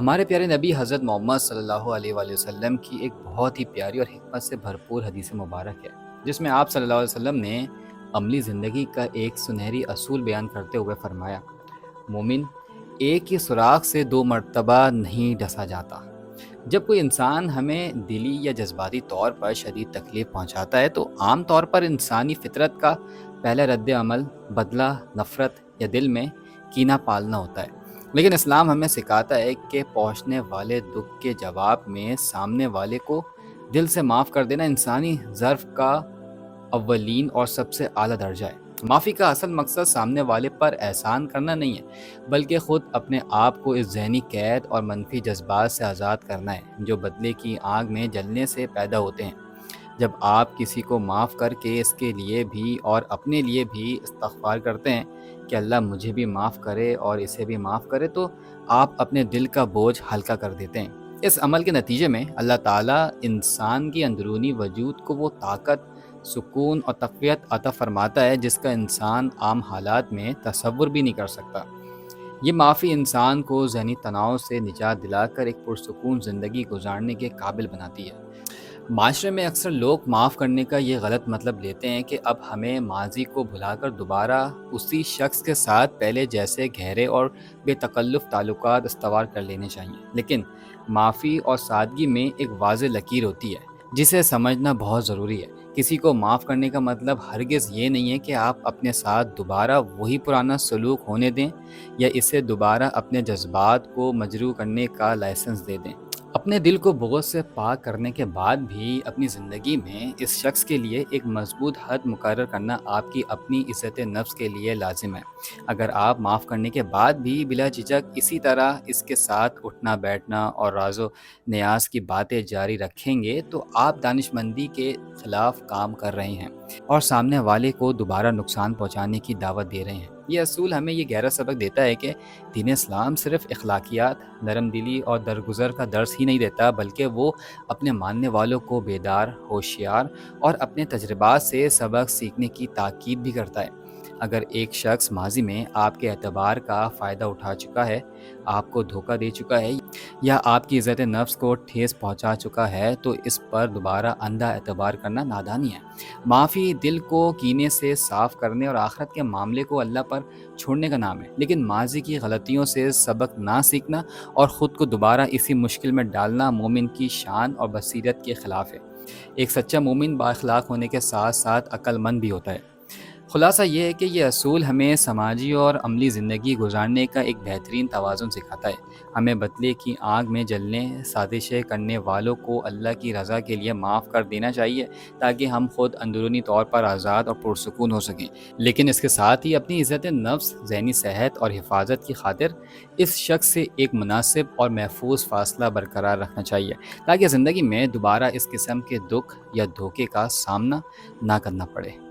ہمارے پیارے نبی حضرت محمد صلی اللہ علیہ وآلہ وسلم کی ایک بہت ہی پیاری اور حکمت سے بھرپور حدیث مبارک ہے، جس میں آپ صلی اللہ علیہ وسلم نے عملی زندگی کا ایک سنہری اصول بیان کرتے ہوئے فرمایا، مومن ایک ہی سوراخ سے دو مرتبہ نہیں ڈسا جاتا۔ جب کوئی انسان ہمیں دلی یا جذباتی طور پر شدید تکلیف پہنچاتا ہے تو عام طور پر انسانی فطرت کا پہلا رد عمل بدلہ، نفرت یا دل میں کینہ پالنا ہوتا ہے۔ لیکن اسلام ہمیں سکھاتا ہے کہ پہنچنے والے دکھ کے جواب میں سامنے والے کو دل سے معاف کر دینا انسانی ظرف کا اولین اور سب سے اعلیٰ درجہ ہے۔ معافی کا اصل مقصد سامنے والے پر احسان کرنا نہیں ہے، بلکہ خود اپنے آپ کو اس ذہنی قید اور منفی جذبات سے آزاد کرنا ہے جو بدلے کی آگ میں جلنے سے پیدا ہوتے ہیں۔ جب آپ کسی کو معاف کر کے اس کے لیے بھی اور اپنے لیے بھی استغفار کرتے ہیں کہ اللہ مجھے بھی معاف کرے اور اسے بھی معاف کرے، تو آپ اپنے دل کا بوجھ ہلکا کر دیتے ہیں۔ اس عمل کے نتیجے میں اللہ تعالیٰ انسان کی اندرونی وجود کو وہ طاقت، سکون اور تقویت عطا فرماتا ہے جس کا انسان عام حالات میں تصور بھی نہیں کر سکتا۔ یہ معافی انسان کو ذہنی تناؤ سے نجات دلا کر ایک پرسکون زندگی گزارنے کے قابل بناتی ہے۔ معاشرے میں اکثر لوگ معاف کرنے کا یہ غلط مطلب لیتے ہیں کہ اب ہمیں ماضی کو بھلا کر دوبارہ اسی شخص کے ساتھ پہلے جیسے گہرے اور بے تکلف تعلقات استوار کر لینے چاہیے۔ لیکن معافی اور سادگی میں ایک واضح لکیر ہوتی ہے جسے سمجھنا بہت ضروری ہے۔ کسی کو معاف کرنے کا مطلب ہرگز یہ نہیں ہے کہ آپ اپنے ساتھ دوبارہ وہی پرانا سلوک ہونے دیں یا اسے دوبارہ اپنے جذبات کو مجروح کرنے کا لائسنس دے دیں۔ اپنے دل کو بغض سے پاک کرنے کے بعد بھی اپنی زندگی میں اس شخص کے لیے ایک مضبوط حد مقرر کرنا آپ کی اپنی عزت نفس کے لیے لازم ہے۔ اگر آپ معاف کرنے کے بعد بھی بلا جھجک اسی طرح اس کے ساتھ اٹھنا بیٹھنا اور راز و نیاز کی باتیں جاری رکھیں گے تو آپ دانش مندی کے خلاف کام کر رہے ہیں اور سامنے والے کو دوبارہ نقصان پہنچانے کی دعوت دے رہے ہیں۔ یہ اصول ہمیں یہ گہرا سبق دیتا ہے کہ دین اسلام صرف اخلاقیات، نرم دلی اور درگزر کا درس ہی نہیں دیتا، بلکہ وہ اپنے ماننے والوں کو بیدار، ہوشیار اور اپنے تجربات سے سبق سیکھنے کی تاکید بھی کرتا ہے۔ اگر ایک شخص ماضی میں آپ کے اعتبار کا فائدہ اٹھا چکا ہے، آپ کو دھوکہ دے چکا ہے یا آپ کی عزت نفس کو ٹھیس پہنچا چکا ہے تو اس پر دوبارہ اندھا اعتبار کرنا نادانی ہے۔ معافی دل کو کینے سے صاف کرنے اور آخرت کے معاملے کو اللہ پر چھوڑنے کا نام ہے، لیکن ماضی کی غلطیوں سے سبق نہ سیکھنا اور خود کو دوبارہ اسی مشکل میں ڈالنا مومن کی شان اور بصیرت کے خلاف ہے۔ ایک سچا مومن بااخلاق ہونے کے ساتھ ساتھ عقل مند بھی ہوتا ہے۔ خلاصہ یہ ہے کہ یہ اصول ہمیں سماجی اور عملی زندگی گزارنے کا ایک بہترین توازن سکھاتا ہے۔ ہمیں بدلے کی آگ میں جلنے، سازشیں کرنے والوں کو اللہ کی رضا کے لیے معاف کر دینا چاہیے تاکہ ہم خود اندرونی طور پر آزاد اور پرسکون ہو سکیں، لیکن اس کے ساتھ ہی اپنی عزت نفس، ذہنی صحت اور حفاظت کی خاطر اس شخص سے ایک مناسب اور محفوظ فاصلہ برقرار رکھنا چاہیے تاکہ زندگی میں دوبارہ اس قسم کے دکھ یا دھوکے کا سامنا نہ کرنا پڑے۔